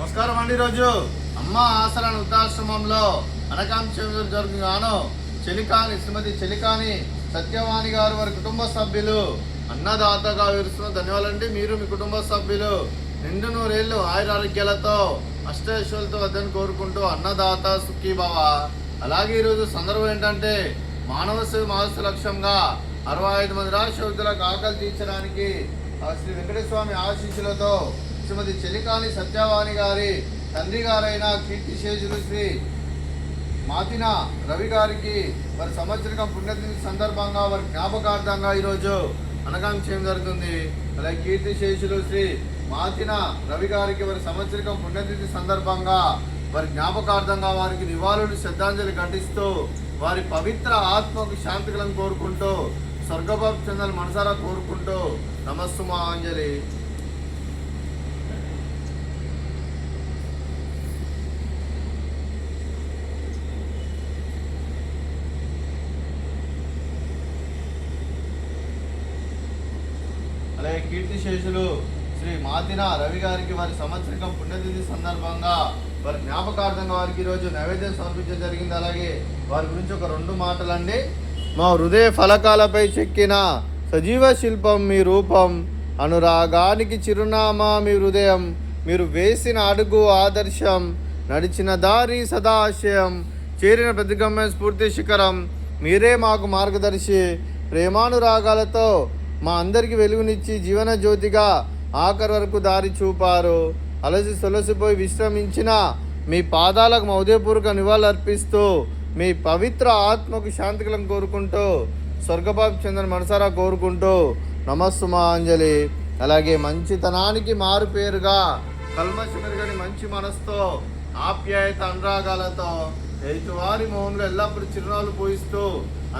నమస్కారం అండి. రోజు అమ్మ ఆసరా వృద్ధాశ్రమంలో అనకాంక్ష జరుగుగాను చెలికాని శ్రీమతి చెలికాని సత్యవాణి గారు వారి కుటుంబ సభ్యులు అన్నదాతగా విరుస్తున్న ధన్యవాదాలండి. మీరు మీ కుటుంబ సభ్యులు నిండు నూరేళ్లు ఆయురారోగ్యాలతో అష్టైశ్వర్యాలతో వద్దని కోరుకుంటూ అన్నదాత సుఖీభవ. అలాగే ఈరోజు సందర్భం ఏంటంటే మానవ సేవ మానస లక్ష్యంగా 65 మంది రాష్ట్రవ్యులకు ఆకలి తీర్చడానికి శ్రీ వెంకటేశ్వర స్వామి ఆశీస్సులతో శ్రీమతి చెలికాని సత్యవాణి గారి తండ్రి గారైన కీర్తిశేషులు శ్రీ మాతిన రవి గారికి వారి సంవత్సరికం పుణ్యతిథి సందర్భంగా వారి జ్ఞాపకార్థంగా ఈరోజు అనగానం చేయడం జరుగుతుంది. అలాగే కీర్తిశేషులు శ్రీ మాతిన రవి గారికి వారి సంవత్సరికం పుణ్యతిథి సందర్భంగా వారి జ్ఞాపకార్థంగా వారికి నివాళులు శ్రద్ధాంజలి ఘటిస్తూ వారి పవిత్ర ఆత్మకు శాంతికలను కోరుకుంటూ స్వర్గభావ చెందాలి మనసారా కోరుకుంటూ నమస్సుమాంజలి. అలాగే కీర్తిశేషులు శ్రీ మాతిన రవి గారికి వారి సంవత్సరికం పుణ్యతిథి సందర్భంగా వారి జ్ఞాపకార్థంగా వారికి ఈరోజు నైవేద్యం సమర్పించడం జరిగింది. అలాగే వారి గురించి ఒక 2 మాటలండి. మా హృదయ ఫలకాలపై చెక్కిన సజీవ శిల్పం మీ రూపం, అనురాగానికి చిరునామా మీ హృదయం, మీరు వేసిన అడుగు ఆదర్శం, నడిచిన దారి సదాశయం, చేరిన ప్రతిగమ్య స్ఫూర్తి శిఖరం, మీరే మాకు మార్గదర్శి, ప్రేమానురాగాలతో మా అందరికీ వెలుగునిచ్చి జీవన జ్యోతిగా ఆఖరి వరకు దారి చూపారు. అలసి సొలసిపోయి విశ్రమించిన మీ పాదాలకు మా ఉదయపూర్వక నివాళులు అర్పిస్తూ మీ పవిత్ర ఆత్మకు శాంతికలను కోరుకుంటూ స్వర్గభావ చెందని మనసారా కోరుకుంటూ నమస్సుమాంజలి. అలాగే మంచితనానికి మారు పేరుగా కల్మషమెరుగని మంచి మనసుతో ఆప్యాయత అనురాగాలతో ఎదుటివారి మొహంలో ఎల్లప్పుడూ చిరునవ్వులు పూయిస్తూ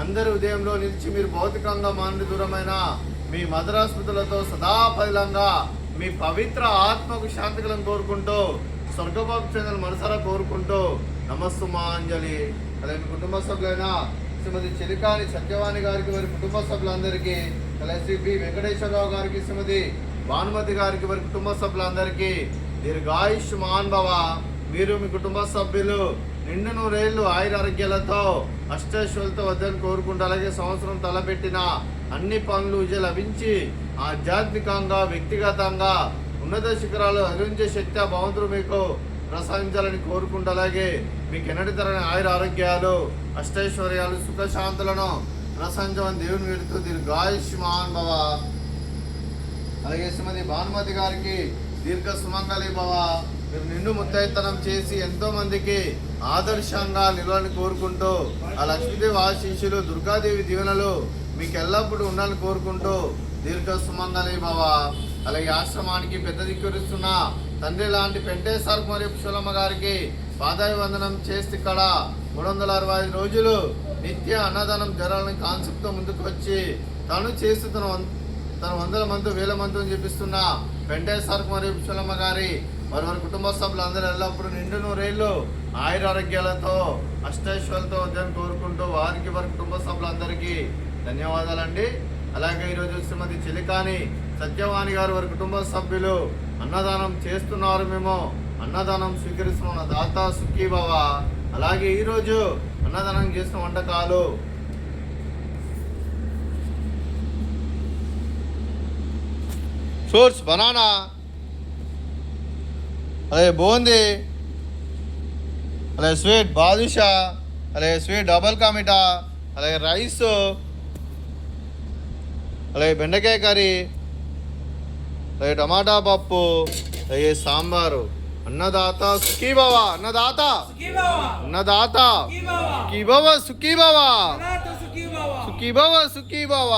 అందరి ఉదయంలో నిలిచి మీరు భౌతికంగా మానని దూరమైన మీ మధురాస్మృతులతో సదాఫలంగా మీ పవిత్ర ఆత్మకు శాంతికలను కోరుకుంటూ స్వర్గభావ చెందని మనసారా కోరుకుంటూ నమస్సుమాంజలి. అలాగే మీ కుటుంబ సభ్యులైన శ్రీమతి చెలికాని సత్యవాణి గారికి వారి కుటుంబ సభ్యులందరికీ, అలాగే శ్రీ బి వెంకటేశ్వరరావు గారికి శ్రీమతి భానుమతి గారికి వారి కుటుంబ సభ్యులందరికీ దీర్ఘాయుష్మాన్ భవ. మీరు మీ కుటుంబ సభ్యులు నిండు నూరేళ్లు ఆయురారోగ్యాలతో అష్టైశ్వర్యాలతో వద్దని కోరుకుంటూ అలాగే సంవత్సరం తలపెట్టిన అన్ని పనులు విజయ లభించి ఆధ్యాత్మికంగా వ్యక్తిగతంగా ఉన్నత శిఖరాలు అధిరించే శక్తి ఆ భగవంతుడు మీకు ప్రసాదించాలని కోరుకుంటూ అలాగే మీకు ఎన్నటి తరని ఆయుర ఆరోగ్యాలు అష్టైశ్వర్యాలు సుఖశాంతులను ప్రసాదించమని దేవుని వేడుతూ దీర్ఘాయుష్మాన్ భవ. అలాగే శ్రీమతి భానుమతి గారికి దీర్ఘ సుమంగళి భవ. మీరు నిండు ముత్తైతనం చేసి ఎంతో మందికి ఆదర్శంగా నిలవాలని కోరుకుంటూ ఆ లక్ష్మీదేవి ఆశీస్సులు దుర్గాదేవి దీవెనలు మీకు ఎల్లప్పుడూ ఉండాలని కోరుకుంటూ దీర్ఘ సుమంగళి భవ. అలాగే ఆశ్రమానికి పెద్ద దిక్కురిస్తున్న తండ్రి లాంటి పెంటేశ్వర మరియు పుష్పలమ్మ గారికి పాదాభివందనం చేస్తే ఇక్కడ 365 రోజులు నిత్య అన్నదానం జరాలని కాన్సెప్ట్తో ముందుకు వచ్చి తను చేస్తూ తన 100 మంది 1000 మందిని చూపిస్తున్న పెంటేశ్వర మరియు పుష్పలమ్మ గారి వారి కుటుంబ సభ్యులందరూ ఎల్లప్పుడూ నిండు నూరేళ్లు ఆయురారోగ్యాలతో అష్టైశ్వర్యాలతో వద్దని కోరుకుంటూ వారికి వారి కుటుంబ సభ్యులందరికీ ధన్యవాదాలండి. అలాగే ఈరోజు శ్రీమతి చెలికాని సత్యవాణి గారు వారి కుటుంబ సభ్యులు అన్నదానం చేస్తున్నారు. మేము అన్నదానం స్వీకరిస్తున్న దాత సుఖీభవ. అలాగే ఈరోజు అన్నదానం చేసిన వంటకాలు ఫ్రూట్స్ బనానా, అలాగే బూందీ, అలాగే స్వీట్ బాదుషా, అలాగే స్వీట్ డబల్ కా మిఠా, అలాగే రైస్, అలాగే బెండకాయ కర్రీ, అలాగే టమాటా పప్పు, అలాగే సాంబారు. అన్నదాత సుఖీభవ. అన్నదాత అన్నదాత సుఖీభవ సుఖీభవ సుఖీభవ సుఖీభవ.